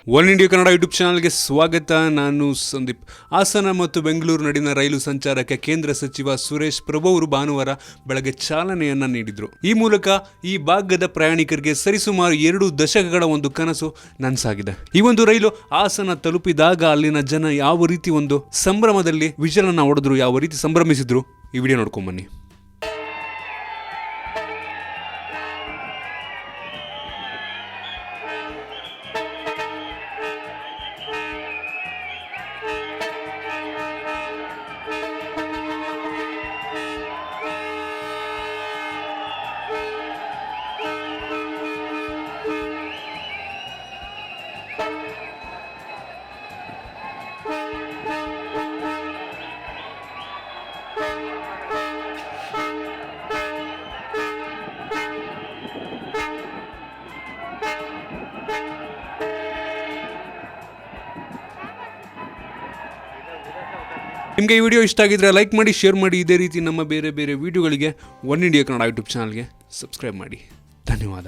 One India Kannada YouTube ಚಾನಲ್ಗೆ ಸ್ವಾಗತ. ನಾನು ಸಂದೀಪ್. ಹಾಸನ ಮತ್ತು ಬೆಂಗಳೂರು ನಡುವಿನ ರೈಲು ಸಂಚಾರಕ್ಕೆ ಕೇಂದ್ರ ಸಚಿವ ಸುರೇಶ್ ಪ್ರಭು ಅವರು ಭಾನುವಾರ ಬೆಳಗ್ಗೆ ಚಾಲನೆಯನ್ನ ನೀಡಿದ್ರು. ಈ ಮೂಲಕ ಈ ಭಾಗದ ಪ್ರಯಾಣಿಕರಿಗೆ ಸರಿಸುಮಾರು 2 ದಶಕಗಳ ಒಂದು ಕನಸು ನನಸಾಗಿದೆ. ಈ ಒಂದು ರೈಲು ಹಾಸನ ತಲುಪಿದಾಗ ಅಲ್ಲಿನ ಜನ ಯಾವ ರೀತಿ ಒಂದು ಸಂಭ್ರಮದಲ್ಲಿ ವಿಜಲನ್ನ ಹೊಡೆದ್ರು, ಯಾವ ರೀತಿ ಸಂಭ್ರಮಿಸಿದ್ರು, ಈ ವಿಡಿಯೋ ನೋಡ್ಕೊಂಡ್ ಬನ್ನಿ. ನಿಮಗೆ ಈ ವಿಡಿಯೋ ಇಷ್ಟ ಆಗಿದ್ರೆ ಲೈಕ್ ಮಾಡಿ, ಶೇರ್ ಮಾಡಿ. ಇದೇ ರೀತಿ ನಮ್ಮ ಬೇರೆ ಬೇರೆ ವಿಡಿಯೋಗಳಿಗೆ ಒನ್ ಇಂಡಿಯಾ ಕನ್ನಡ ಯೂಟ್ಯೂಬ್ ಚಾನಲ್ಗೆ ಸಬ್ಸ್ಕ್ರೈಬ್ ಮಾಡಿ. ಧನ್ಯವಾದ.